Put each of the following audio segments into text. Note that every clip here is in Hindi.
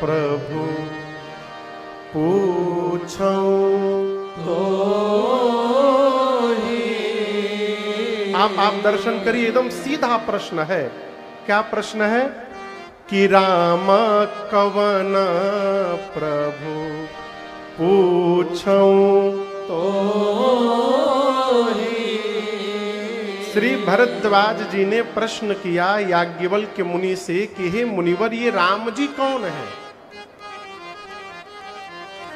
प्रभु पूछो तो आप दर्शन करिए, एकदम सीधा प्रश्न है। क्या प्रश्न है? कि राम कवन प्रभु पूछो तो श्री भरद्वाज जी ने प्रश्न किया याज्ञवल्क्य मुनि से कि हे मुनिवर, ये राम जी कौन है?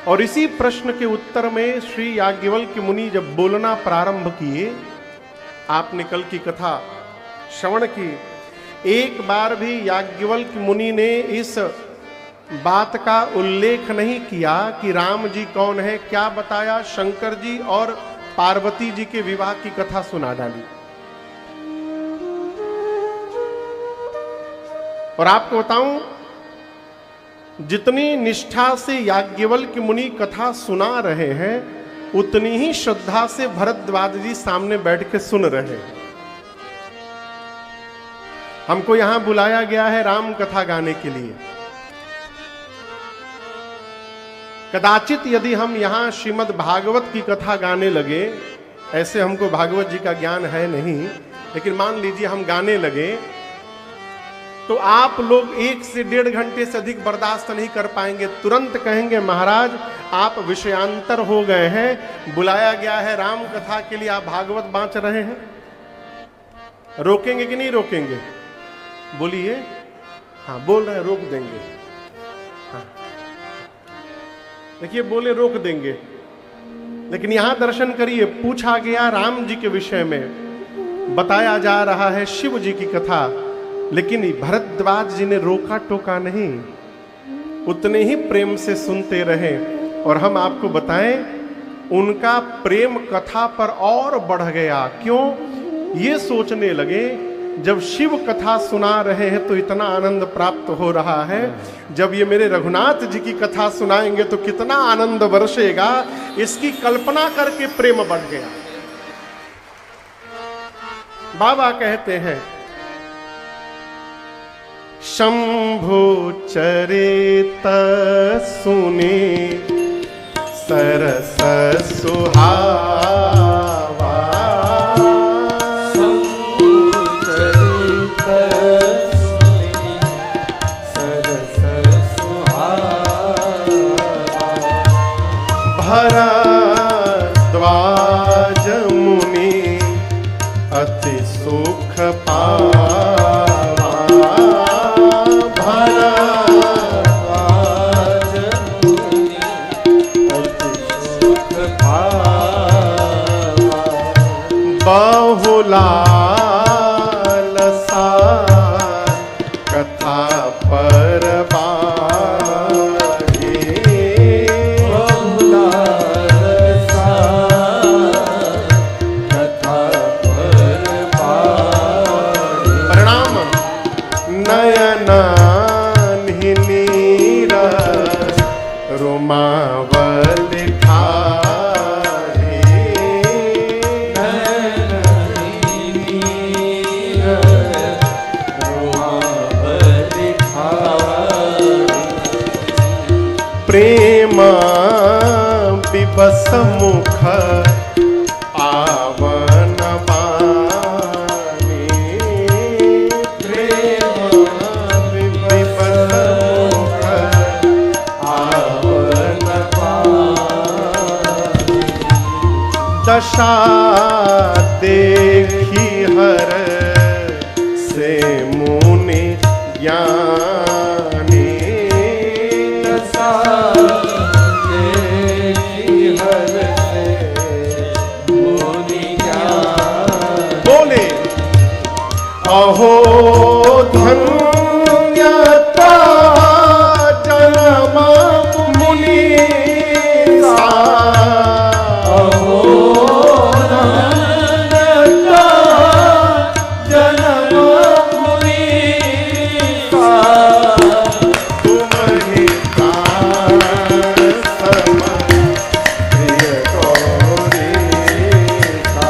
और इसी प्रश्न के उत्तर में श्री याज्ञवल्क्य मुनि जब बोलना प्रारंभ किए, आपने कल की कथा श्रवण की, एक बार भी याज्ञवल्क्य मुनि ने इस बात का उल्लेख नहीं किया कि राम जी कौन है। क्या बताया? शंकर जी और पार्वती जी के विवाह की कथा सुना डाली। और आपको बताऊं, जितनी निष्ठा से याज्ञवल्क्य मुनि कथा सुना रहे हैं, उतनी ही श्रद्धा से भरद्वाज जी सामने बैठ के सुन रहे हैं। हमको यहां बुलाया गया है राम कथा गाने के लिए। कदाचित यदि हम यहां श्रीमद् भागवत की कथा गाने लगे, ऐसे हमको भागवत जी का ज्ञान है नहीं, लेकिन मान लीजिए हम गाने लगे, तो आप लोग 1 से 1.5 घंटे से अधिक बर्दाश्त नहीं कर पाएंगे। तुरंत कहेंगे महाराज आप विषयांतर हो गए हैं, बुलाया गया है राम कथा के लिए, आप भागवत बांच रहे हैं। रोकेंगे कि नहीं रोकेंगे? बोलिए। हाँ, बोल रहे हैं रोक देंगे। हाँ, देखिए बोले रोक देंगे, लेकिन यहां दर्शन करिए, पूछा गया राम जी के विषय में, बताया जा रहा है शिव जी की कथा, लेकिन भरद्वाज जी ने रोका टोका नहीं, उतने ही प्रेम से सुनते रहे। और हम आपको बताएं, उनका प्रेम कथा पर और बढ़ गया। क्यों? ये सोचने लगे, जब शिव कथा सुना रहे हैं तो इतना आनंद प्राप्त हो रहा है, जब ये मेरे रघुनाथ जी की कथा सुनाएंगे तो कितना आनंद बरसेगा, इसकी कल्पना करके प्रेम बढ़ गया। बाबा कहते हैं, शंभु चरित सुने सरस सुहावा, भरद्वाज मुनि अति सुख पावा, भरद्वाज मुनि अति सुख पावा, बहुलालसा कथा पर प्रेम विवश मुख आवन बानी, प्रेम विवश मुख आवन बानी, दशा देखी हर से मुनि ज्ञानी, अहो धन्यता जन्म मुनि सा, अहो धन्यता जन्म मुनि सा, तुम्हें सम प्रिय गौरी सा,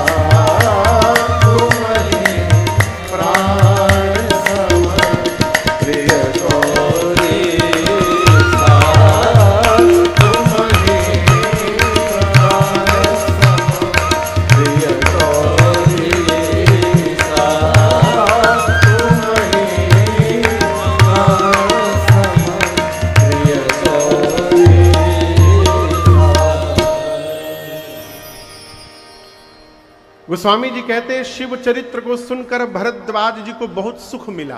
गोस्वामी जी कहते हैं शिव चरित्र को सुनकर भरद्वाज जी को बहुत सुख मिला।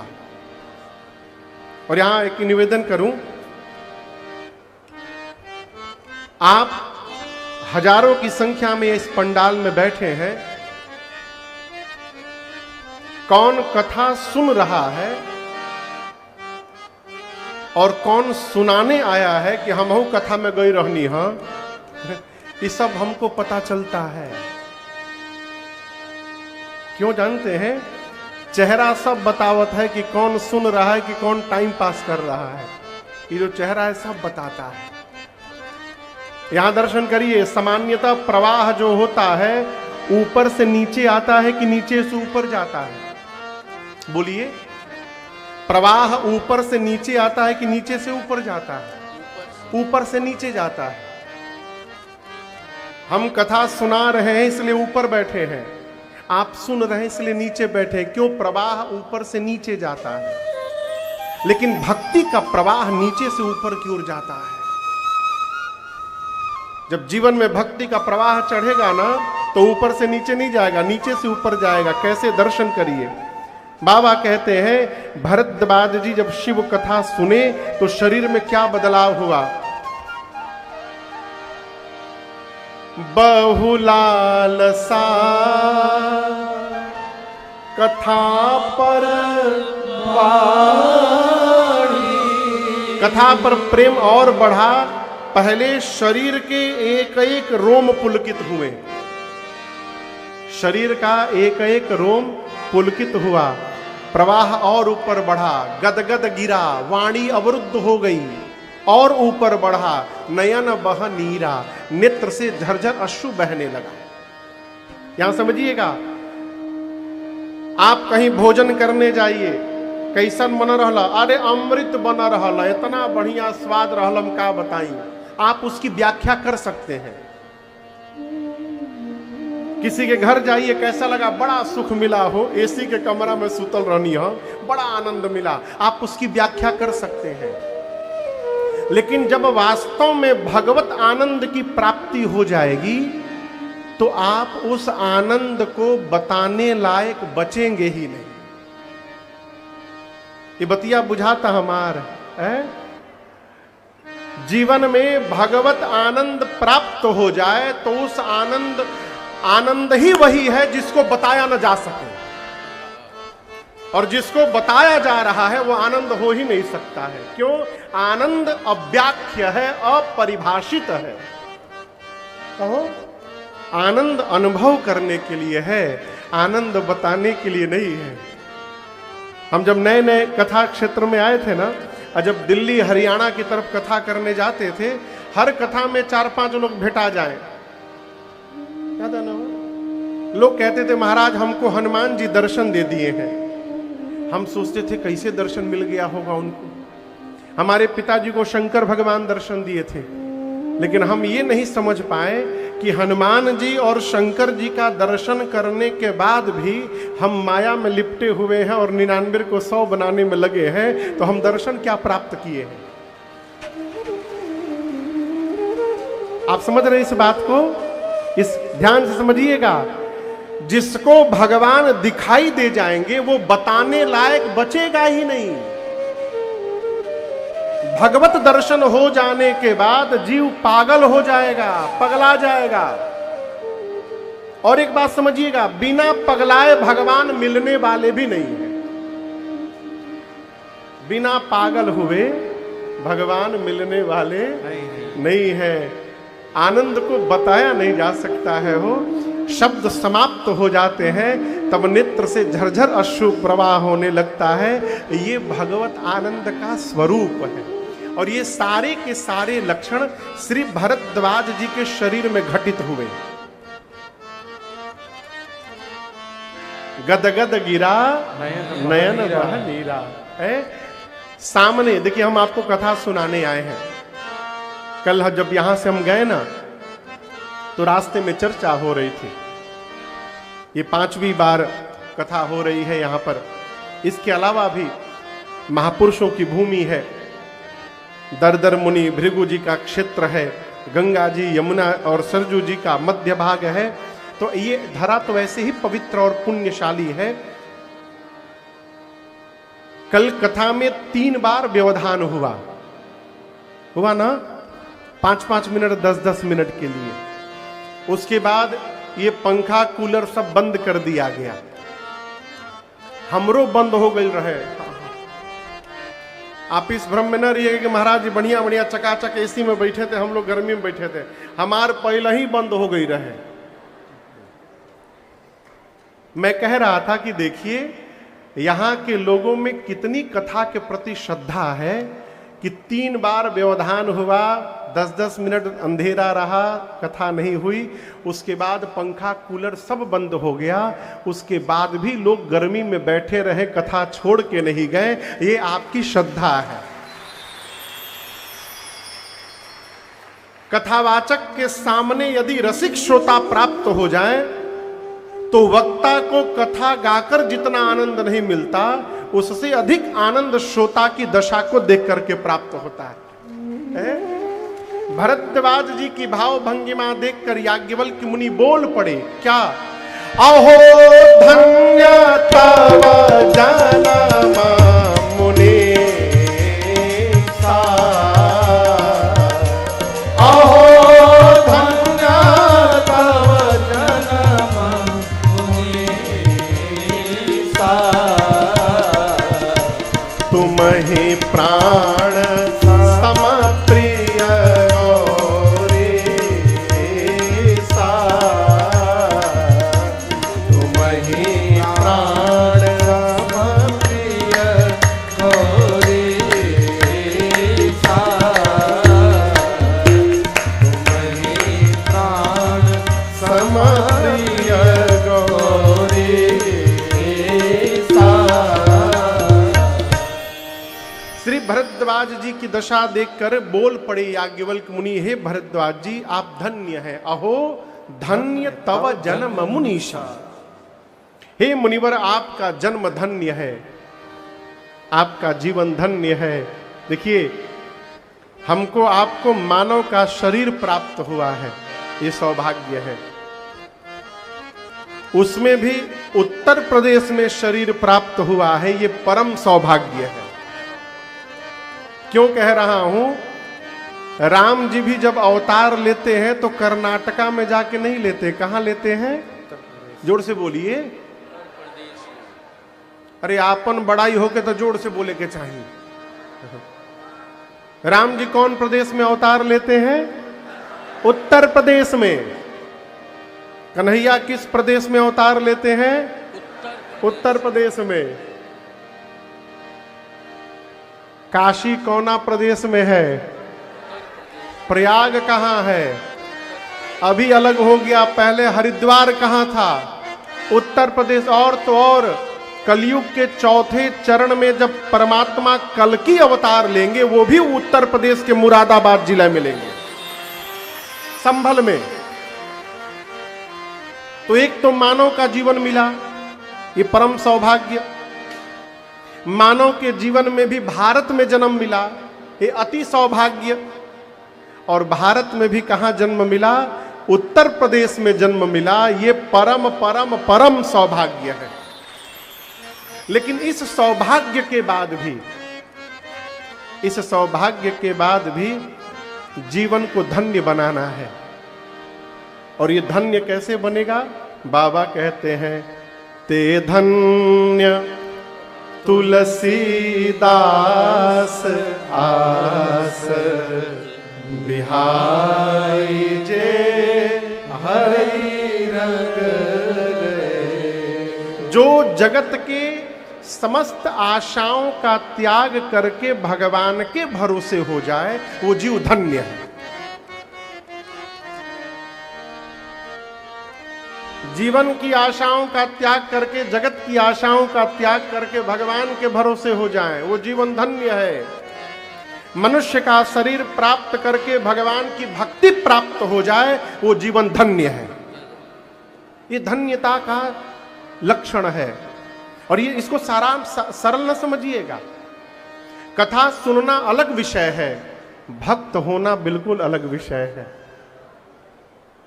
और यहां एक निवेदन करूं, आप हजारों की संख्या में इस पंडाल में बैठे हैं, कौन कथा सुन रहा है और कौन सुनाने आया है कि हम कथा में गई रहनी, हाँ, ये सब हमको पता चलता है। क्यों जानते हैं? चेहरा सब बतावत है कि कौन सुन रहा है कि कौन टाइम पास कर रहा है। ये जो चेहरा है सब बताता है। यहां दर्शन करिए, सामान्यतः प्रवाह जो होता है ऊपर से नीचे आता है कि नीचे से ऊपर जाता है? बोलिए, प्रवाह ऊपर से नीचे आता है कि नीचे से ऊपर जाता है? ऊपर से नीचे जाता है। हम कथा सुना रहे हैं इसलिए ऊपर बैठे हैं, आप सुन रहे हैं इसलिए नीचे बैठे। क्यों? प्रवाह ऊपर से नीचे जाता है, लेकिन भक्ति का प्रवाह नीचे से ऊपर की ओर जाता है। जब जीवन में भक्ति का प्रवाह चढ़ेगा ना, तो ऊपर से नीचे नहीं जाएगा, नीचे से ऊपर जाएगा। कैसे? दर्शन करिए। बाबा कहते हैं भरद्वाज जी जब शिव कथा सुने तो शरीर में क्या बदलाव हुआ? बहुलालसा कथा पर कथा पर प्रेम और बढ़ा। पहले शरीर के एक एक रोम पुलकित हुए, शरीर का एक एक रोम पुलकित हुआ, प्रवाह और ऊपर बढ़ा, गदगद गिरा, वाणी अवरुद्ध हो गई और ऊपर बढ़ा, नयन बह नीरा, नेत्र से झरझर अश्रु बहने लगा। यहां समझिएगा, आप कहीं भोजन करने जाइए, कैसन बना रहला? अरे अमृत बना रहला, इतना बढ़िया स्वाद रहला, हम का बताई। आप उसकी व्याख्या कर सकते हैं। किसी के घर जाइए, कैसा लगा? बड़ा सुख मिला हो, एसी के कमरा में सुतल रहनी हो, बड़ा आनंद मिला, आप उसकी व्याख्या कर सकते हैं। लेकिन जब वास्तव में भगवत आनंद की प्राप्ति हो जाएगी तो आप उस आनंद को बताने लायक बचेंगे ही नहीं। ये बतिया बुझाता हमार है? जीवन में भगवत आनंद प्राप्त हो जाए तो उस आनंद ही वही है जिसको बताया न जा सके, और जिसको बताया जा रहा है वो आनंद हो ही नहीं सकता है। क्यों? आनंद अव्याख्य है, अपरिभाषित है। कहो, आनंद अनुभव करने के लिए है, आनंद बताने के लिए नहीं है। हम जब नए नए कथा क्षेत्र में आए थे ना, और जब दिल्ली हरियाणा की तरफ कथा करने जाते थे, हर कथा में 4-5 लोग भेटा जाए, याद है ना? लोग कहते थे महाराज हमको हनुमान जी दर्शन दे दिए हैं। हम सोचते थे कैसे दर्शन मिल गया होगा उनको। हमारे पिताजी को शंकर भगवान दर्शन दिए थे, लेकिन हम ये नहीं समझ पाए कि हनुमान जी और शंकर जी का दर्शन करने के बाद भी हम माया में लिपटे हुए हैं और 99 को 100 बनाने में लगे हैं, तो हम दर्शन क्या प्राप्त किए हैं? आप समझ रहे हैं इस बात को? इस ध्यान से समझिएगा। जिसको भगवान दिखाई दे जाएंगे वो बताने लायक बचेगा ही नहीं। भगवत दर्शन हो जाने के बाद जीव पागल हो जाएगा, पगला जाएगा। और एक बात समझिएगा, बिना पगलाए भगवान मिलने वाले भी नहीं है। बिना पागल हुए भगवान मिलने वाले नहीं है। आनंद को बताया नहीं जा सकता है। हो शब्द समाप्त हो जाते हैं, तब नेत्र से झरझर अश्रु प्रवाह होने लगता है। ये भगवत आनंद का स्वरूप है। और ये सारे के सारे लक्षण श्री भरद्वाज जी के शरीर में घटित हुए। गदगद गिरा नयन बह नीरा है। सामने देखिए, हम आपको कथा सुनाने आए हैं। कल जब यहां से हम गए ना, तो रास्ते में चर्चा हो रही थी। ये 5वीं बार कथा हो रही है यहां पर। इसके अलावा भी महापुरुषों की भूमि है। दरदर मुनि भृगु जी का क्षेत्र है। गंगा जी, यमुना और सरजू जी का मध्य भाग है। तो ये धरा तो वैसे ही पवित्र और पुण्यशाली है। कल कथा में 3 बार व्यवधान हुआ ना, 5-5 मिनट 10-10 मिनट के लिए। उसके बाद ये पंखा कूलर सब बंद कर दिया गया, हमरो बंद हो गई रहे। आप इस भ्रम में न रहिएगा कि महाराज जी बढ़िया बढ़िया चकाचक एसी में बैठे थे, हम लोग गर्मी में बैठे थे। हमार पहले ही बंद हो गई रहे। मैं कह रहा था कि देखिए यहां के लोगों में कितनी कथा के प्रति श्रद्धा है कि 3 बार व्यवधान हुआ, 10-10 मिनट अंधेरा रहा, कथा नहीं हुई। उसके बाद पंखा कूलर सब बंद हो गया, उसके बाद भी लोग गर्मी में बैठे रहे, कथा छोड़ के नहीं गए। ये आपकी श्रद्धा है। कथावाचक के सामने यदि रसिक श्रोता प्राप्त हो जाए तो वक्ता को कथा गाकर जितना आनंद नहीं मिलता, उससे अधिक आनंद श्रोता की दशा को देख करके प्राप्त होता है। भरद्वाज जी की भाव भंगिमा देखकर याज्ञवल्क्य मुनि बोल पड़े, क्या? अहो धन्य तव जन्म मुनि सा, अहो धन्य तव जन्म मुनि सा, तुम्हि प्राण समप्रिय गौरी सा, तुम्हि प्राण समप्रिय गौरी सा, तुम्हि प्राण समप्रिय गौरी सा। श्री भरद्वाज जी की दशा देखकर बोल पड़े याज्ञवल्क्य मुनि, हे भरद्वाज जी आप धन्य हैं। अहो धन्य तव जन्म मुनीषा, हे मुनिवर आपका जन्म धन्य है, आपका जीवन धन्य है। देखिए हमको आपको मानव का शरीर प्राप्त हुआ है, ये सौभाग्य है। उसमें भी उत्तर प्रदेश में शरीर प्राप्त हुआ है, ये परम सौभाग्य है। क्यों कह रहा हूं? राम जी भी जब अवतार लेते हैं तो कर्नाटका में जाके नहीं लेते, कहां लेते हैं? जोर से बोलिए। अरे आपन बड़ाई होके तो जोर से बोले के चाहिए। राम जी कौन प्रदेश में अवतार लेते हैं? उत्तर प्रदेश में। कन्हैया किस प्रदेश में अवतार लेते हैं? उत्तर प्रदेश में। काशी कौना प्रदेश में है? प्रयाग कहां है? अभी अलग हो गया, पहले हरिद्वार कहां था? उत्तर प्रदेश। और तो और कलयुग के 4थे चरण में जब परमात्मा कल्कि अवतार लेंगे वो भी उत्तर प्रदेश के मुरादाबाद जिला में लेंगे, संभल में। तो एक तो मानव का जीवन मिला, ये परम सौभाग्य। मानव के जीवन में भी भारत में जन्म मिला, ये अति सौभाग्य। और भारत में भी कहां जन्म मिला? उत्तर प्रदेश में जन्म मिला, ये परम परम परम सौभाग्य है। लेकिन इस सौभाग्य के बाद भी जीवन को धन्य बनाना है। और ये धन्य कैसे बनेगा? बाबा कहते हैं, ते धन्य तुलसीदास आस बिहाई जे हरि रंग गए। जो जगत के समस्त आशाओं का त्याग करके भगवान के भरोसे हो जाए वो जीव धन्य है। जीवन की आशाओं का त्याग करके, जगत की आशाओं का त्याग करके भगवान के भरोसे हो जाए वो जीवन धन्य है। मनुष्य का शरीर प्राप्त करके भगवान की भक्ति प्राप्त हो जाए वो जीवन धन्य है। ये धन्यता का लक्षण है। और ये इसको सारांश सरल न समझिएगा। कथा सुनना अलग विषय है, भक्त होना बिल्कुल अलग विषय है।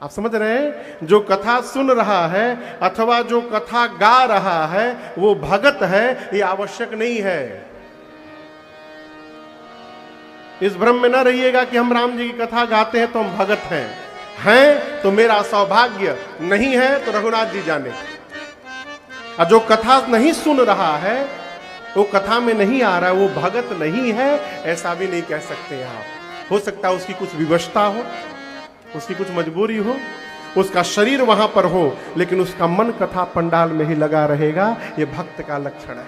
आप समझ रहे हैं? जो कथा सुन रहा है अथवा जो कथा गा रहा है वो भगत है, ये आवश्यक नहीं है। इस भ्रम में न रहिएगा कि हम राम जी की कथा गाते हैं तो हम भगत हैं तो मेरा सौभाग्य, नहीं है तो रघुनाथ जी जाने। और जो कथा नहीं सुन रहा है, वो कथा में नहीं आ रहा है, वो भगत नहीं है, ऐसा भी नहीं कह सकते आप। हो सकता है उसकी कुछ विवशता हो, उसकी कुछ मजबूरी हो, उसका शरीर वहां पर हो, लेकिन उसका मन कथा पंडाल में ही लगा रहेगा। ये भक्त का लक्षण है।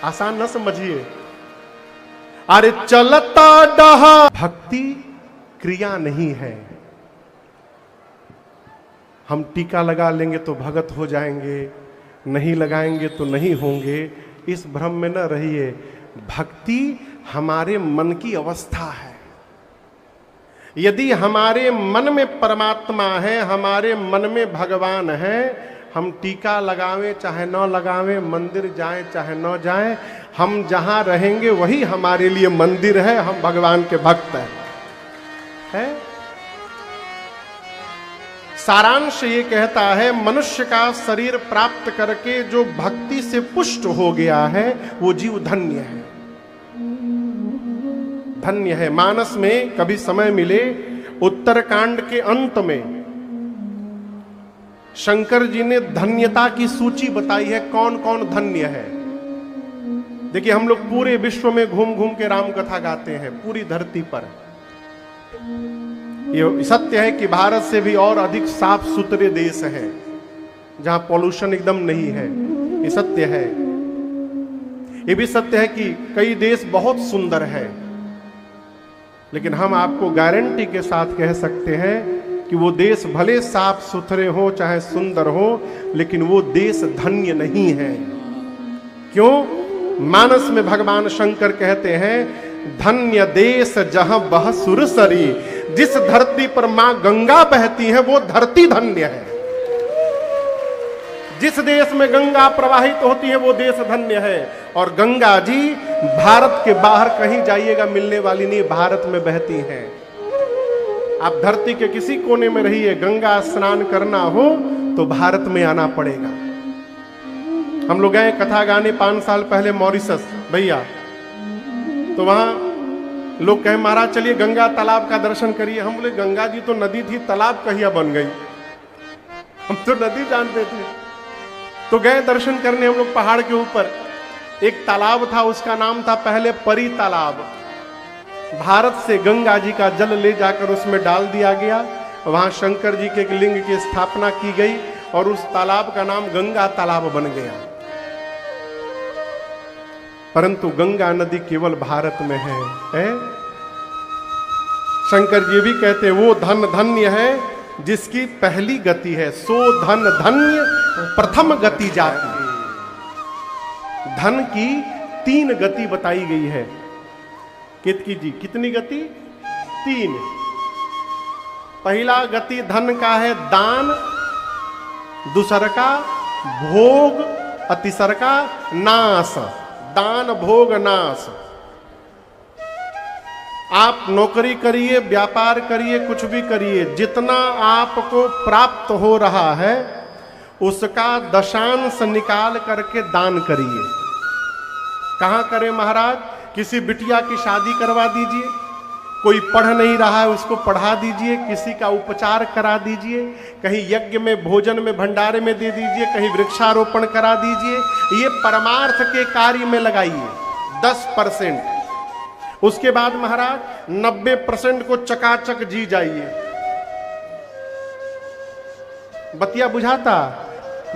आसान न समझिए। अरे चलता डहा भक्ति क्रिया नहीं है। हम टीका लगा लेंगे तो भगत हो जाएंगे, नहीं लगाएंगे तो नहीं होंगे, इस भ्रम में न रहिए। भक्ति हमारे मन की अवस्था है। यदि हमारे मन में परमात्मा है, हमारे मन में भगवान है, हम टीका लगावें चाहे न लगावें, मंदिर जाएं चाहे न जाएं, हम जहां रहेंगे वही हमारे लिए मंदिर है। हम भगवान के भक्त हैं। सारांश ये कहता है, मनुष्य का शरीर प्राप्त करके जो भक्ति से पुष्ट हो गया है वो जीव धन्य है, धन्य है। मानस में कभी समय मिले, उत्तरकांड के अंत में शंकर जी ने धन्यता की सूची बताई है, कौन कौन धन्य है। देखिए, हम लोग पूरे विश्व में घूम घूम के राम कथा गाते हैं, पूरी धरती पर। ये सत्य है कि भारत से भी और अधिक साफ सुथरे देश हैं जहां पॉल्यूशन एकदम नहीं है, ये सत्य है। ये भी सत्य है कि कई देश बहुत सुंदर है, लेकिन हम आपको गारंटी के साथ कह सकते हैं कि वो देश भले साफ सुथरे हो चाहे सुंदर हो, लेकिन वो देश धन्य नहीं है। क्यों? मानस में भगवान शंकर कहते हैं, धन्य देश जहां बह सुरसरी। जिस धरती पर मां गंगा बहती है वो धरती धन्य है। जिस देश में गंगा प्रवाहित होती है वो देश धन्य है। और गंगा जी भारत के बाहर कहीं जाइएगा मिलने वाली नहीं, भारत में बहती हैं। आप धरती के किसी कोने में रहिए, गंगा स्नान करना हो तो भारत में आना पड़ेगा। हम लोग गए कथा गाने 5 साल पहले मॉरिशस भैया, तो वहां लोग कहे महाराज चलिए गंगा तालाब का दर्शन करिए। हम बोले गंगा जी तो नदी थी, तालाब कहिया बन गई? हम तो नदी जानते थे। तो गए दर्शन करने हम लोग पहाड़ के ऊपर। एक तालाब था, उसका नाम था पहले परी तालाब। भारत से गंगा जी का जल ले जाकर उसमें डाल दिया गया। वहां शंकर जी के एक लिंग की स्थापना की गई और उस तालाब का नाम गंगा तालाब बन गया। परंतु गंगा नदी केवल भारत में है? शंकर जी भी कहते वो धन धन्य है जिसकी पहली गति है, सो धन धन्य प्रथम गति जाति। धन की 3 गति बताई गई है। केतकी जी, कितनी गति? 3। पहला गति धन का है दान, दूसर का भोग, और तीसर का नाश। दान, भोग, नाश। आप नौकरी करिए, व्यापार करिए, कुछ भी करिए, जितना आपको प्राप्त हो रहा है उसका दशांश निकाल करके दान करिए। कहां करें महाराज? किसी बिटिया की शादी करवा दीजिए, कोई पढ़ नहीं रहा है उसको पढ़ा दीजिए, किसी का उपचार करा दीजिए, कहीं यज्ञ में, भोजन में, भंडारे में दे दीजिए, कहीं वृक्षारोपण करा दीजिए। ये परमार्थ के कार्य में लगाइए 10%। उसके बाद महाराज 90% को चकाचक जी जाइए। बतिया बुझाता?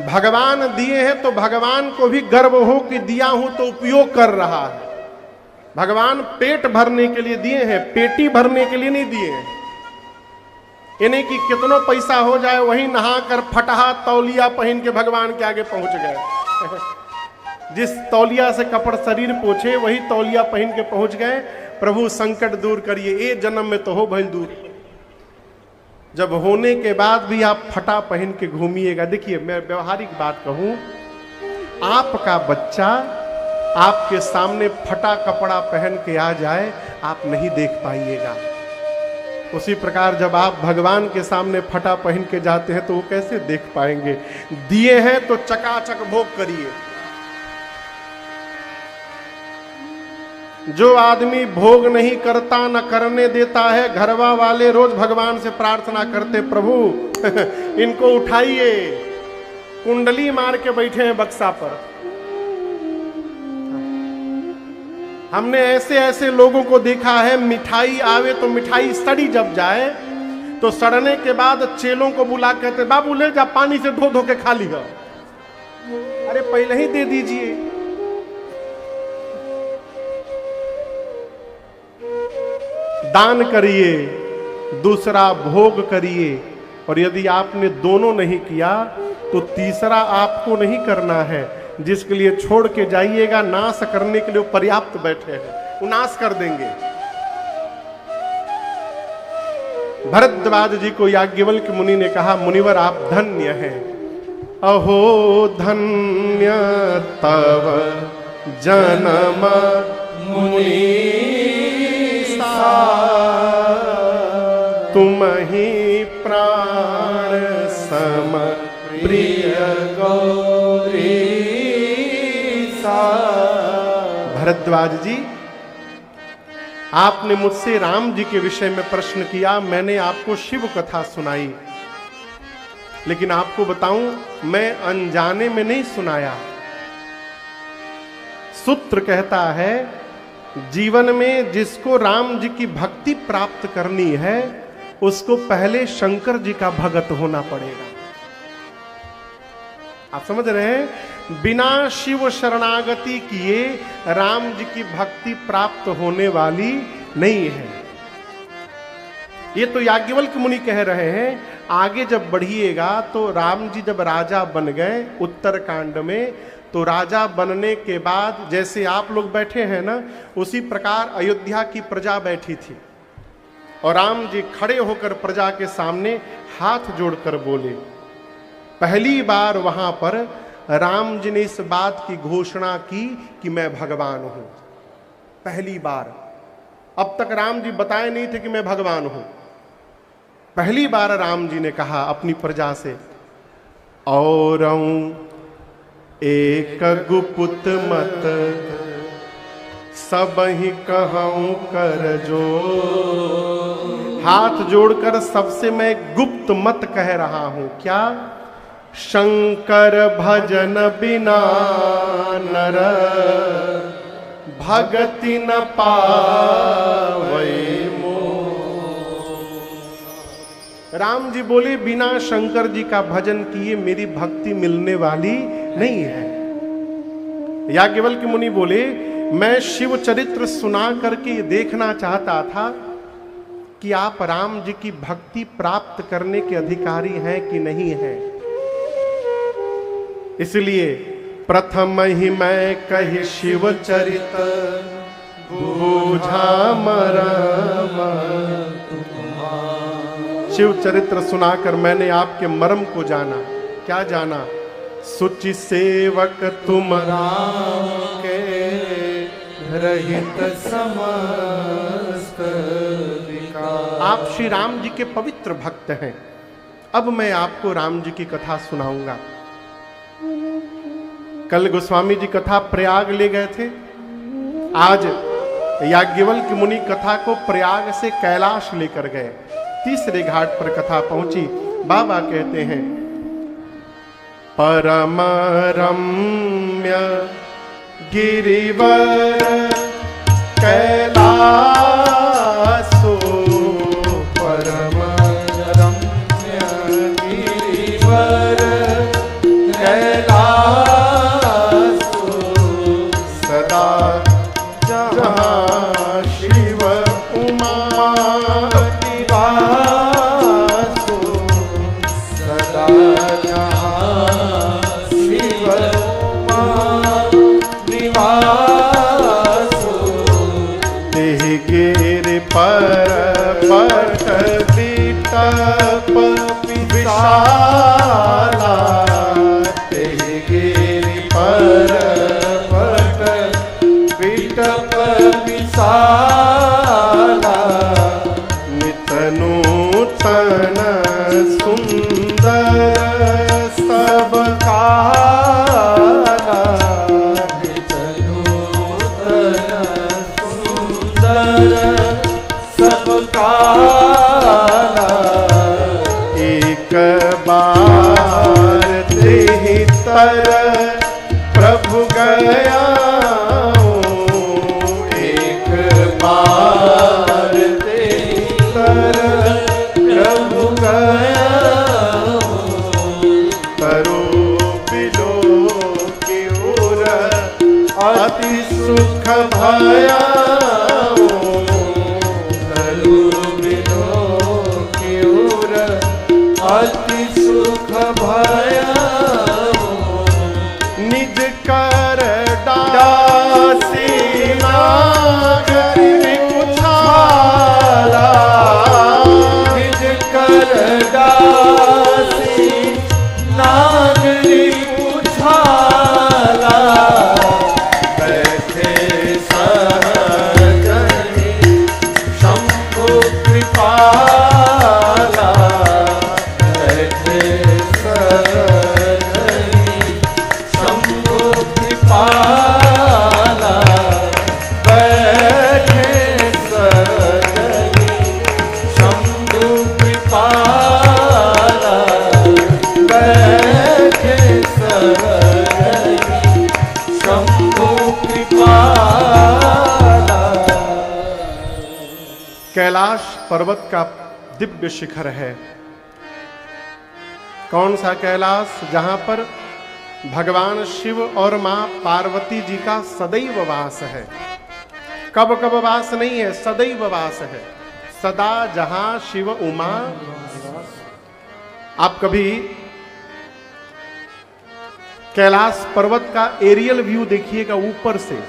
भगवान दिए हैं तो भगवान को भी गर्व हो कि दिया हूं तो उपयोग कर रहा है। भगवान पेट भरने के लिए दिए हैं, पेटी भरने के लिए नहीं दिए हैं। ये नहीं कि कितनो पैसा हो जाए वही नहाकर फटहा तौलिया पहन के भगवान के आगे पहुंच गए। जिस तौलिया से कपड़ शरीर पोछे वही तौलिया पहन के पहुंच गए। प्रभु संकट दूर करिए, ए जन्म में तो हो भइल दूर। जब होने के बाद भी आप फटा पहन के घूमिएगा। देखिए, मैं व्यवहारिक बात कहूं, आपका बच्चा आपके सामने फटा कपड़ा पहन के आ जाए, आप नहीं देख पाइएगा। उसी प्रकार जब आप भगवान के सामने फटा पहन के जाते हैं तो वो कैसे देख पाएंगे। दिए हैं तो चकाचक भोग करिए। जो आदमी भोग नहीं करता, न करने देता है, घरवा वाले रोज भगवान से प्रार्थना करते, प्रभु इनको उठाइए, कुंडली मार के बैठे हैं बक्सा पर। हमने ऐसे ऐसे लोगों को देखा है, मिठाई आवे तो मिठाई सड़ी जब जाए तो सड़ने के बाद चेलों को बुला कहते, बाबू ले जा, पानी से धो धो के खा लिया। अरे पहले ही दे दीजिए। दान करिए, दूसरा भोग करिए, और यदि आपने दोनों नहीं किया तो तीसरा आपको नहीं करना है। जिसके लिए छोड़ के जाइएगा, नाश करने के लिए पर्याप्त बैठे हैं, वो नाश कर देंगे। भरद्वाज जी को याज्ञवल्क्य मुनि ने कहा, मुनिवर आप धन्य हैं। अहो धन्य तव जन्म मुनि तुम ही प्राण सम प्रिय गौरी। भरद्वाज जी, आपने मुझसे राम जी के विषय में प्रश्न किया, मैंने आपको शिव कथा सुनाई, लेकिन आपको बताऊं, मैं अनजाने में नहीं सुनाया। सूत्र कहता है, जीवन में जिसको राम जी की भक्ति प्राप्त करनी है उसको पहले शंकर जी का भगत होना पड़ेगा। आप समझ रहे हैं? बिना शिव शरणागति किए राम जी की भक्ति प्राप्त होने वाली नहीं है। ये तो याज्ञवल्क्य मुनि कह रहे हैं। आगे जब बढ़िएगा तो राम जी जब राजा बन गए उत्तरकांड में, तो राजा बनने के बाद जैसे आप लोग बैठे हैं ना, उसी प्रकार अयोध्या की प्रजा बैठी थी, और राम जी खड़े होकर प्रजा के सामने हाथ जोड़कर बोले। पहली बार वहां पर राम जी ने इस बात की घोषणा की कि मैं भगवान हूं। पहली बार। अब तक राम जी बताए नहीं थे कि मैं भगवान हूं। पहली बार राम जी ने कहा अपनी प्रजा से, और एक गुप्त मत सब ही कहूं कर जो। हाथ जोड़कर सबसे मैं गुप्त मत कह रहा हूं। क्या? शंकर भजन बिना नर भगति न पावै मोह। राम जी बोले, बिना शंकर जी का भजन किए मेरी भक्ति मिलने वाली नहीं है। याज्ञवल्क्य मुनि बोले, मैं शिव चरित्र सुना करके ये देखना चाहता था कि आप राम जी की भक्ति प्राप्त करने के अधिकारी हैं कि नहीं हैं। इसलिए प्रथम ही मैं कही शिव चरित बूझा मरम। शिव चरित्र सुनाकर मैंने आपके मर्म को जाना। क्या जाना? सुचि सेवक तुम राम के रहित समस्त विकार। आप श्री राम जी के पवित्र भक्त हैं। अब मैं आपको राम जी की कथा सुनाऊंगा। कल गोस्वामी जी कथा प्रयाग ले गए थे, आज याज्ञवल्क्य मुनि कथा को प्रयाग से कैलाश लेकर गए। तीसरे घाट पर कथा पहुंची। बाबा कहते हैं, परम रम्य गिरिवर कैलासो, परम रम्य गिरिवर कैलासो, सदा जहाँ शिव उमा निवासो, सदा जहाँ शिव उमा निवासो, तेह गिर पर पट बिटप विशाला, तेह गिर पर पट बिटप विशाला, नितनु नूतन सुंदर सब काला, निज नूतन सुंदर सब काला, एक बार तेहि तर प्रभु गया, एक बार तेहि तर प्रभु गया, तरो बिलो की ओर अति सुख भया, तरु बिलो की ओर अति सुख भया, निज कर दासी नागर पुछाला, निज कर दासी नागरी पुछाला, बैठे सहजनि शंभु कृपाला, बैठे सहजनि शंभु कृपाला, बैठे सहजनि शंभु कृपाला, बैठे सहजनि शंभु कृपाला। कैलाश पर्वत का दिव्य शिखर है। कौन सा कैलाश? जहां पर भगवान शिव और मां पार्वती जी का सदैव वास है। कब कब वास नहीं है, सदैव वास है। सदा जहां शिव उमा। आप कभी कैलाश पर्वत का एरियल व्यू देखिएगा, ऊपर से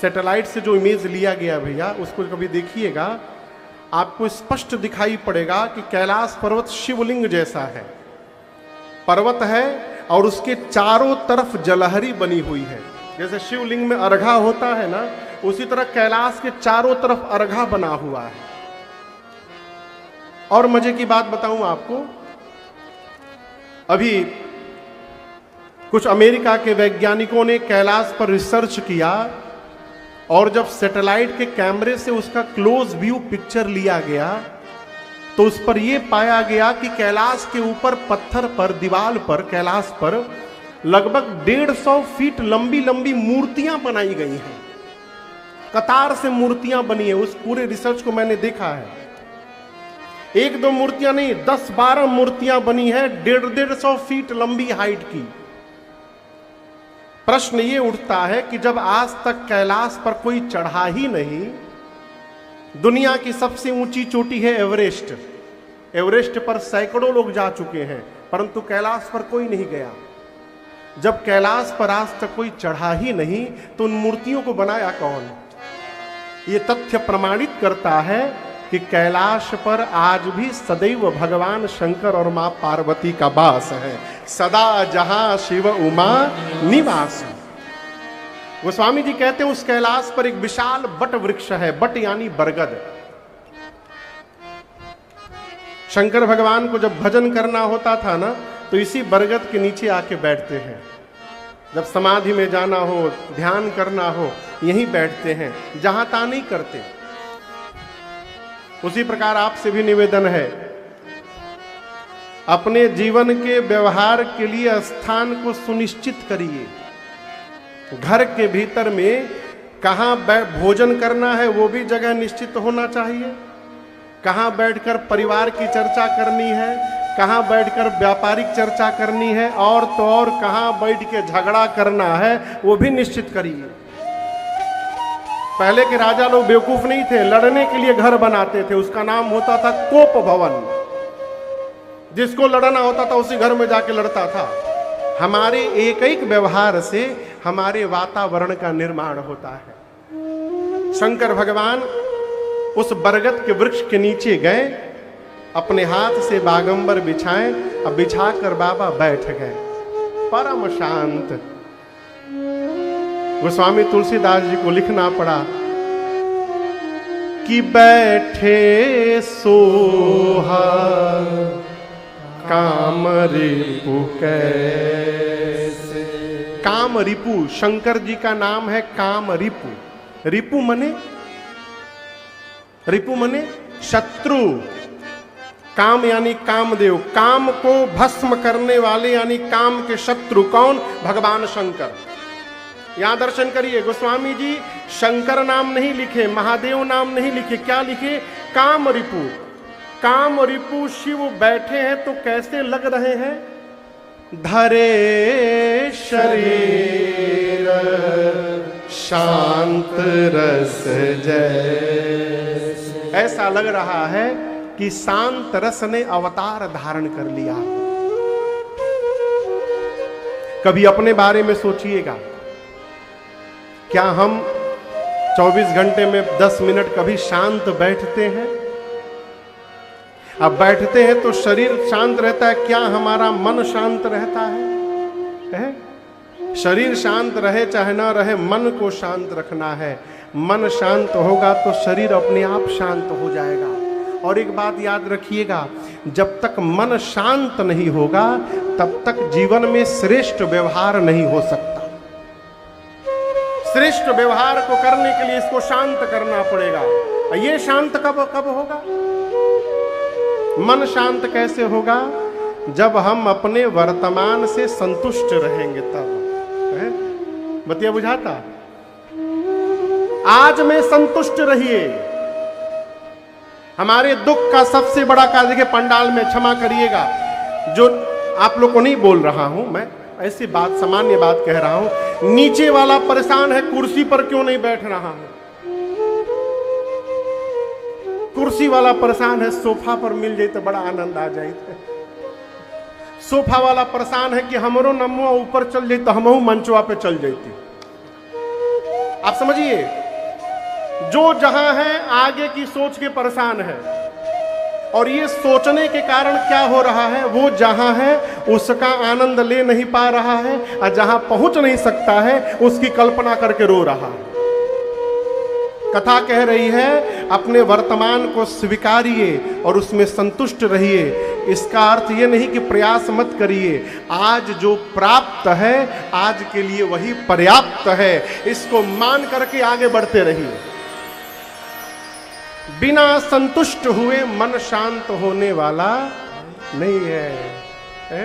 सैटेलाइट से जो इमेज लिया गया भैया, उसको कभी देखिएगा, आपको स्पष्ट दिखाई पड़ेगा कि कैलाश पर्वत शिवलिंग जैसा है। पर्वत है और उसके चारों तरफ जलहरी बनी हुई है। जैसे शिवलिंग में अर्घा होता है ना, उसी तरह कैलाश के चारों तरफ अर्घा बना हुआ है। और मजे की बात बताऊं आपको, अभी कुछ अमेरिका के वैज्ञानिकों ने कैलाश पर रिसर्च किया और जब सैटेलाइट के कैमरे से उसका क्लोज व्यू पिक्चर लिया गया तो उस पर यह पाया गया कि कैलाश के ऊपर पत्थर पर, दीवार पर, कैलाश पर लगभग 150 फीट लंबी लंबी मूर्तियां बनाई गई हैं। कतार से मूर्तियां बनी है। उस पूरे रिसर्च को मैंने देखा है। एक दो मूर्तियां नहीं, 10-12 मूर्तियां बनी है 150 फीट लंबी हाइट की। प्रश्न ये उठता है कि जब आज तक कैलाश पर कोई चढ़ा ही नहीं, दुनिया की सबसे ऊंची चोटी है एवरेस्ट। एवरेस्ट पर सैकड़ों लोग जा चुके हैं, परंतु कैलाश पर कोई नहीं गया। जब कैलाश पर आज तक कोई चढ़ा ही नहीं, तो उन मूर्तियों को बनाया कौन? ये तथ्य प्रमाणित करता है कि कैलाश पर आज भी सदैव भगवान शंकर और मां पार्वती का वास है। सदा जहां शिव उमा निवास। गोस्वामी जी कहते हैं उस कैलाश पर एक विशाल बट वृक्ष है। बट यानी बरगद। शंकर भगवान को जब भजन करना होता था ना, तो इसी बरगद के नीचे आके बैठते हैं। जब समाधि में जाना हो, ध्यान करना हो, यहीं बैठते हैं, जहां ता नहीं करते। उसी प्रकार आपसे भी निवेदन है, अपने जीवन के व्यवहार के लिए स्थान को सुनिश्चित करिए। घर के भीतर में कहाँ भोजन करना है वो भी जगह निश्चित होना चाहिए। कहाँ बैठकर परिवार की चर्चा करनी है, कहाँ बैठकर व्यापारिक चर्चा करनी है, और तो और कहाँ बैठ के झगड़ा करना है वो भी निश्चित करिए। पहले के राजा लोग बेवकूफ नहीं थे, लड़ने के लिए घर बनाते थे। उसका नाम होता था कोप भवन। जिसको लड़ना होता था उसी घर में जाके लड़ता था। हमारे एक एक व्यवहार से हमारे वातावरण का निर्माण होता है। शंकर भगवान उस बरगद के वृक्ष के नीचे गए, अपने हाथ से बागंबर बिछाएं, अब बिछाकर बाबा बैठ गए परम शांत। गोस्वामी तुलसीदास जी को लिखना पड़ा कि बैठे सोहा काम रिपु कैसे। काम रिपु, शंकर जी का नाम है काम रिपु। रिपु मने, रिपु मने शत्रु। काम यानी कामदेव, काम को भस्म करने वाले यानी काम के शत्रु। कौन? भगवान शंकर। यहां दर्शन करिए, गोस्वामी जी शंकर नाम नहीं लिखे, महादेव नाम नहीं लिखे, क्या लिखे? काम रिपु। काम रिपु शिव बैठे हैं तो कैसे लग रहे हैं? धरे शरीर शांत रस जैसे। ऐसा लग रहा है कि शांत रस ने अवतार धारण कर लिया। कभी अपने बारे में सोचिएगा, क्या हम 24 घंटे में 10 मिनट कभी शांत बैठते हैं? अब बैठते हैं तो शरीर शांत रहता है, क्या हमारा मन शांत रहता है? शरीर शांत रहे चाहे ना रहे, मन को शांत रखना है। मन शांत होगा तो शरीर अपने आप शांत हो जाएगा। और एक बात याद रखिएगा, जब तक मन शांत नहीं होगा तब तक जीवन में श्रेष्ठ व्यवहार नहीं हो सकता। श्रेष्ठ व्यवहार को करने के लिए इसको शांत करना पड़ेगा। ये शांत कब कब होगा? मन शांत कैसे होगा? जब हम अपने वर्तमान से संतुष्ट रहेंगे तब। बतिया बुझाता? आज में संतुष्ट रहिए। हमारे दुख का सबसे बड़ा कार्य, देखिए पंडाल में, क्षमा करिएगा जो आप लोग को नहीं बोल रहा हूं मैं, ऐसी बात सामान्य बात कह रहा हूं। नीचे वाला परेशान है कुर्सी पर क्यों नहीं बैठ रहा है, कुर्सी वाला परेशान है सोफा पर मिल जाए तो बड़ा आनंद आ जाए। सोफा वाला परेशान है कि हमरो नमुआ ऊपर चल जाए तो हमहू मंचवा पे चल जाती। आप समझिए, जो जहां है आगे की सोच के परेशान है, और ये सोचने के कारण क्या हो रहा है, वो जहां है उसका आनंद ले नहीं पा रहा है, और जहां पहुंच नहीं सकता है उसकी कल्पना करके रो रहा है। कथा कह रही है अपने वर्तमान को स्वीकारिए और उसमें संतुष्ट रहिए। इसका अर्थ ये नहीं कि प्रयास मत करिए, आज जो प्राप्त है आज के लिए वही पर्याप्त है, इसको मान करके आगे बढ़ते रहिए। बिना संतुष्ट हुए मन शांत होने वाला नहीं है।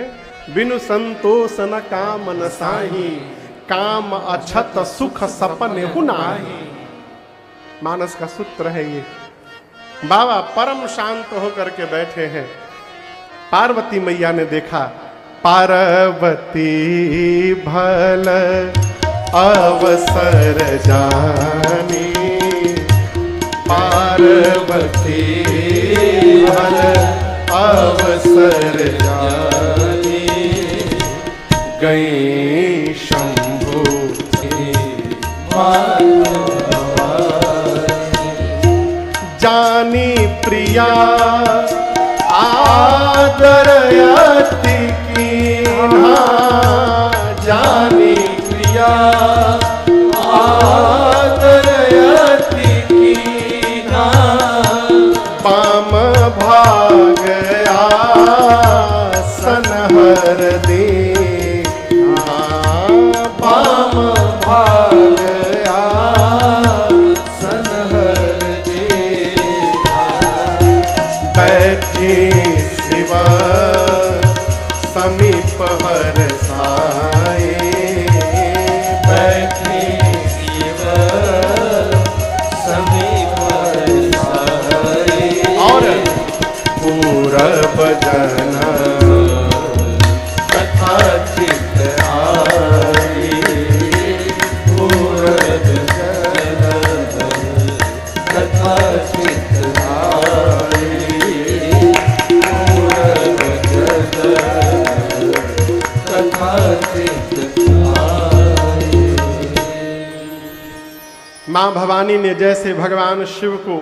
बिनु संतोष न काम न साही, काम अछत सुख सपन हुनाही। मानस का सूत्र है ये। बाबा परम शांत होकर के बैठे हैं। पार्वती मैया ने देखा, पार्वती भल अवसर जानी, पार्वती भल अवसर जानी, गई शंभु जानी प्रिया आदर अति कीन्हा, जानी प्रिया आदर अति कीन्हा, पाम भाग आसन हर दीन्हा, पाम भाग आसन हर दीन्हा, बैठी शिव समीप हर साए, बैठी शिव समीप हर साए, और पूरब जन कथा चित आई, पूरब जन कथा चित आई, मां भवानी ने जैसे भगवान शिव को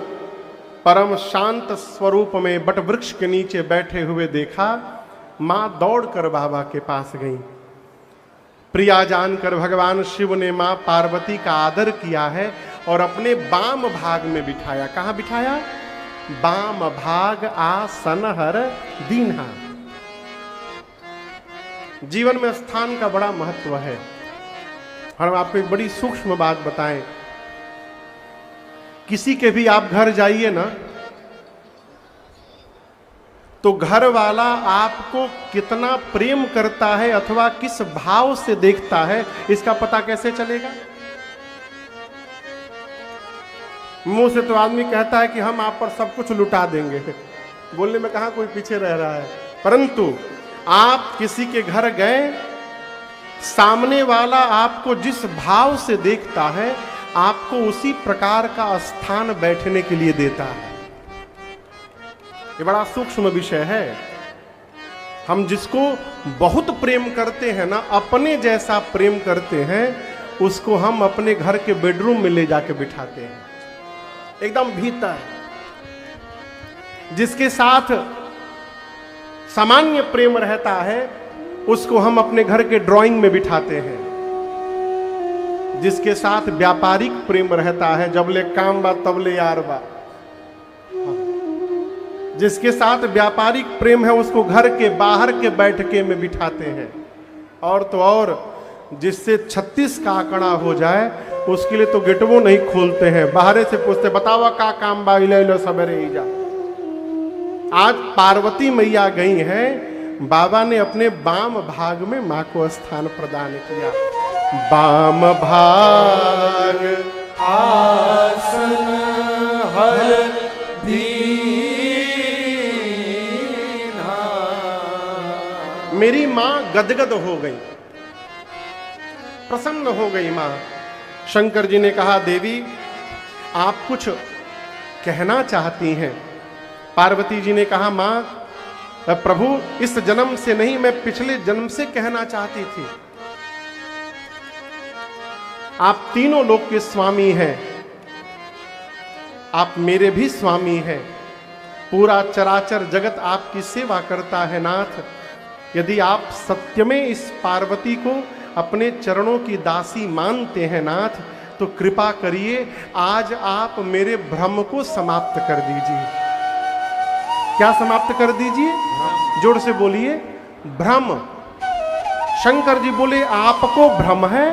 परम शांत स्वरूप में बट वृक्ष के नीचे बैठे हुए देखा, मां दौड़कर बाबा के पास गई। प्रिया जानकर भगवान शिव ने मां पार्वती का आदर किया है और अपने वाम भाग में बिठाया। कहां बिठाया? वाम भाग आसन हर दीन्हा। जीवन में स्थान का बड़ा महत्व है। और हम आपको एक बड़ी सूक्ष्म बात बताएं, किसी के भी आप घर जाइए ना, तो घर वाला आपको कितना प्रेम करता है अथवा किस भाव से देखता है, इसका पता कैसे चलेगा? मुंह से तो आदमी कहता है कि हम आप पर सब कुछ लुटा देंगे, बोलने में कहां कोई पीछे रह रहा है। परंतु आप किसी के घर गए, सामने वाला आपको जिस भाव से देखता है, आपको उसी प्रकार का स्थान बैठने के लिए देता है। ये बड़ा सूक्ष्म विषय है। हम जिसको बहुत प्रेम करते हैं ना, अपने जैसा प्रेम करते हैं, उसको हम अपने घर के बेडरूम में ले जाके बिठाते हैं, एकदम भीतर। जिसके साथ सामान्य प्रेम रहता है, उसको हम अपने घर के ड्राइंग में बिठाते हैं। जिसके साथ व्यापारिक प्रेम रहता है, जब ले काम बा तब ले यार बा, जिसके साथ व्यापारिक प्रेम है, उसको घर के बाहर के बैठके में बिठाते हैं। और तो और जिससे 36 का आंकड़ा हो जाए, उसके लिए तो गेटवो नहीं खोलते हैं, बाहर से पूछते बतावा का काम बा, इले सबेरे ही जा। आज पार्वती मैया गई हैं, बाबा ने अपने वाम भाग में मां को स्थान प्रदान किया। वाम भाग आसन हर दीन्हा। मेरी मां गदगद हो गई, प्रसन्न हो गई मां। शंकर जी ने कहा, देवी आप कुछ कहना चाहती हैं? पार्वती जी ने कहा, मां प्रभु इस जन्म से नहीं, मैं पिछले जन्म से कहना चाहती थी। आप तीनों लोक के स्वामी हैं, आप मेरे भी स्वामी हैं, पूरा चराचर जगत आपकी सेवा करता है नाथ। यदि आप सत्य में इस पार्वती को अपने चरणों की दासी मानते हैं नाथ, तो कृपा करिए आज आप मेरे भ्रम को समाप्त कर दीजिए। क्या समाप्त कर दीजिए? जोर से बोलिए, भ्रम। शंकर जी बोले आपको भ्रम है,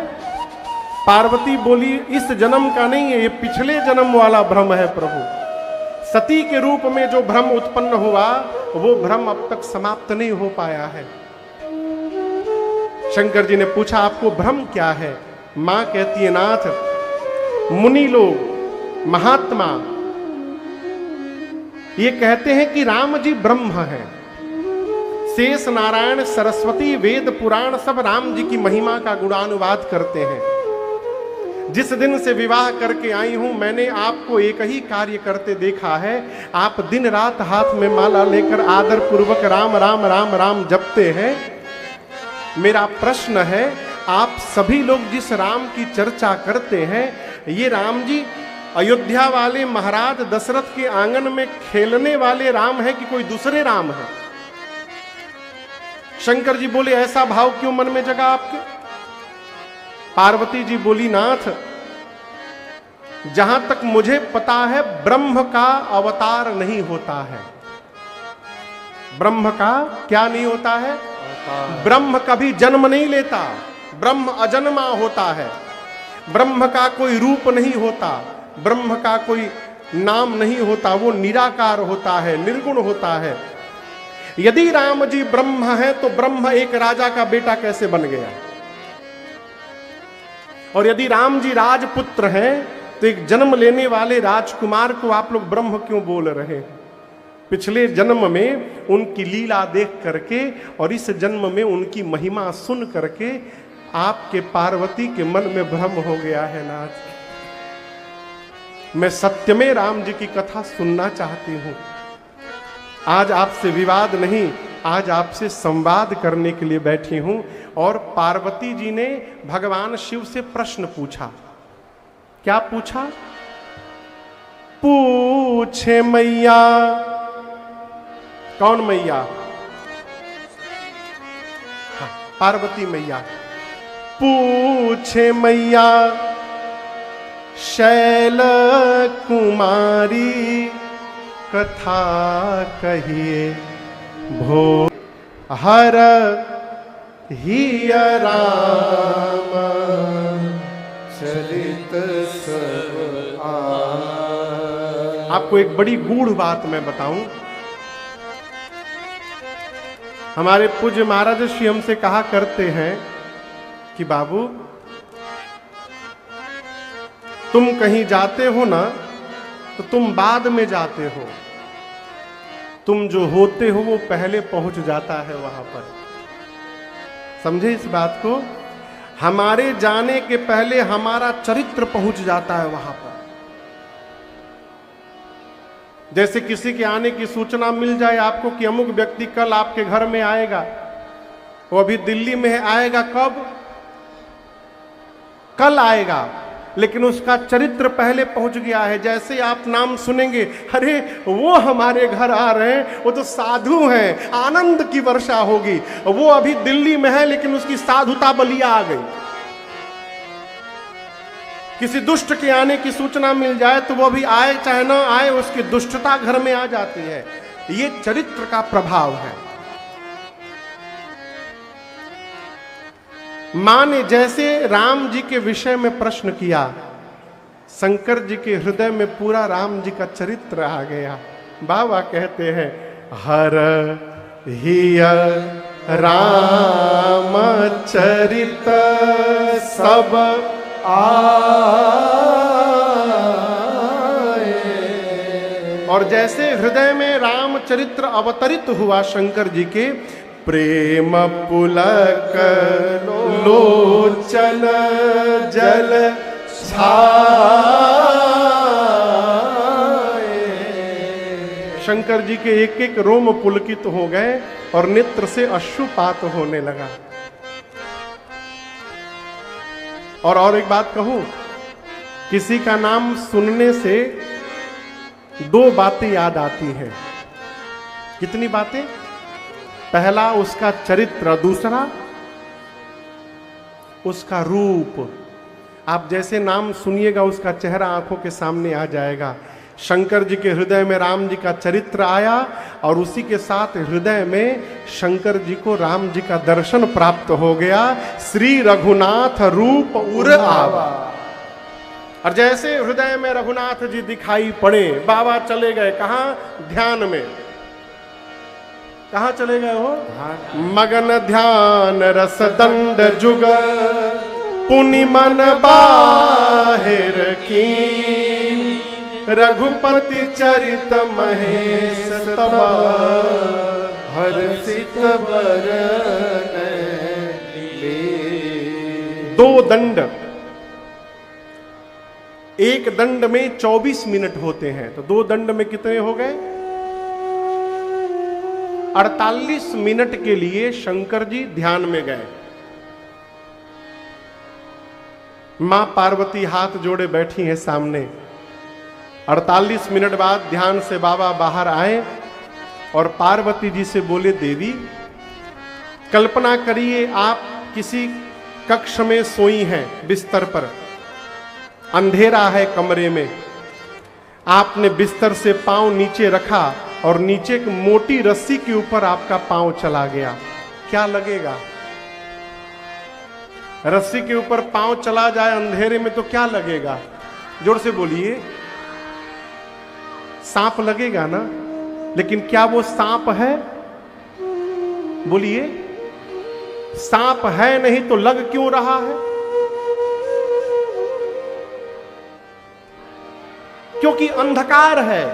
पार्वती बोली इस जन्म का नहीं है, ये पिछले जन्म वाला भ्रम है प्रभु। सती के रूप में जो भ्रम उत्पन्न हुआ, वो भ्रम अब तक समाप्त नहीं हो पाया है। शंकर जी ने पूछा आपको भ्रम क्या है? मां कहती है, नाथ मुनि लोग, महात्मा ये कहते हैं कि राम जी ब्रह्म हैं। शेष नारायण सरस्वती वेद पुराण सब राम जी की महिमा का गुणानुवाद करते हैं। जिस दिन से विवाह करके आई हूं, मैंने आपको एक ही कार्य करते देखा है। आप दिन रात हाथ में माला लेकर आदर पूर्वक राम राम राम राम जपते हैं। मेरा प्रश्न है, आप सभी लोग जिस राम की चर्चा करते हैं, ये राम जी अयोध्या वाले महाराज दशरथ के आंगन में खेलने वाले राम है कि कोई दूसरे राम है? शंकर जी बोले ऐसा भाव क्यों मन में जगा आपके? पार्वती जी बोली, नाथ जहां तक मुझे पता है, ब्रह्म का अवतार नहीं होता है। ब्रह्म का क्या नहीं होता है? ब्रह्म कभी जन्म नहीं लेता, ब्रह्म अजन्मा होता है। ब्रह्म का कोई रूप नहीं होता, ब्रह्म का कोई नाम नहीं होता, वो निराकार होता है, निर्गुण होता है। यदि राम जी ब्रह्म है, तो ब्रह्म एक राजा का बेटा कैसे बन गया? और यदि राम जी राजपुत्र हैं, तो एक जन्म लेने वाले राजकुमार को आप लोग ब्रह्म क्यों बोल रहे हैं? पिछले जन्म में उनकी लीला देख करके और इस जन्म में उनकी महिमा सुन करके आपके पार्वती के मन में भ्रम हो गया है नाथ। मैं सत्य में राम जी की कथा सुनना चाहती हूं। आज आपसे विवाद नहीं, आज आपसे संवाद करने के लिए बैठी हूं। और पार्वती जी ने भगवान शिव से प्रश्न पूछा। क्या पूछा? पूछे मैया। कौन मैया? हाँ, पार्वती मैया। पूछे मैया शैल कुमारी कथा कहिए भो हर हिय राम चरित सब आन। आपको एक बड़ी गूढ़ बात मैं बताऊं। हमारे पूज्य महाराज श्री हमसे कहा करते हैं कि बाबू तुम कहीं जाते हो ना तो तुम बाद में जाते हो, तुम जो होते हो वो पहले पहुंच जाता है वहां पर। समझे इस बात को? हमारे जाने के पहले हमारा चरित्र पहुंच जाता है वहां पर। जैसे किसी के आने की सूचना मिल जाए आपको कि अमुक व्यक्ति कल आपके घर में आएगा, वो अभी दिल्ली में है, आएगा कब? कल आएगा, लेकिन उसका चरित्र पहले पहुंच गया है। जैसे आप नाम सुनेंगे, अरे वो हमारे घर आ रहे हैं, वो तो साधु हैं, आनंद की वर्षा होगी। वो अभी दिल्ली में है लेकिन उसकी साधुता बलिया आ गई। किसी दुष्ट के आने की सूचना मिल जाए तो वो भी आए चाहे ना आए, उसकी दुष्टता घर में आ जाती है। ये चरित्र का प्रभाव है। मां ने जैसे राम जी के विषय में प्रश्न किया, शंकर जी के हृदय में पूरा राम जी का चरित्र आ गया। बाबा कहते हैं हर हिय राम चरित सब आए। और जैसे हृदय में राम चरित्र अवतरित हुआ शंकर जी के, प्रेम पुलक लोचन जल छाए। शंकर जी के एक एक रोम पुलकित हो गए और नेत्र से अश्रुपात होने लगा। और एक बात कहूं, किसी का नाम सुनने से दो बातें याद आती हैं। कितनी बातें? पहला उसका चरित्र, दूसरा उसका रूप। आप जैसे नाम सुनिएगा उसका चेहरा आंखों के सामने आ जाएगा। शंकर जी के हृदय में राम जी का चरित्र आया और उसी के साथ हृदय में शंकर जी को राम जी का दर्शन प्राप्त हो गया। श्री रघुनाथ रूप उर आवा। और जैसे हृदय में रघुनाथ जी दिखाई पड़े, बाबा चले गए कहां? ध्यान में। कहां चले गए हो? मगन ध्यान रस दंड जुग पुनि मन बाहिर की, रघुपति चरित महेश तब हर्षित बरन ले। दो दंड, एक दंड में 24 मिनट होते हैं, तो दो दंड में कितने हो गए? 48 मिनट के लिए शंकर जी ध्यान में गए। मां पार्वती हाथ जोड़े बैठी हैं सामने। 48 मिनट बाद ध्यान से बाबा बाहर आए और पार्वती जी से बोले, देवी कल्पना करिए आप किसी कक्ष में सोई हैं, बिस्तर पर, अंधेरा है कमरे में, आपने बिस्तर से पांव नीचे रखा और नीचे एक मोटी रस्सी के ऊपर आपका पांव चला गया, क्या लगेगा? रस्सी के ऊपर पांव चला जाए अंधेरे में तो क्या लगेगा? जोर से बोलिए। सांप लगेगा ना? लेकिन क्या वो सांप है? बोलिए। सांप है नहीं तो लग क्यों रहा है? क्योंकि अंधकार है,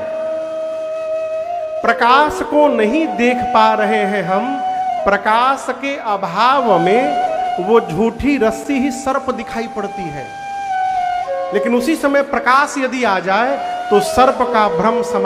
प्रकाश को नहीं देख पा रहे हैं हम। प्रकाश के अभाव में वो झूठी रस्सी ही सर्प दिखाई पड़ती है, लेकिन उसी समय प्रकाश यदि आ जाए तो सर्प का भ्रम समा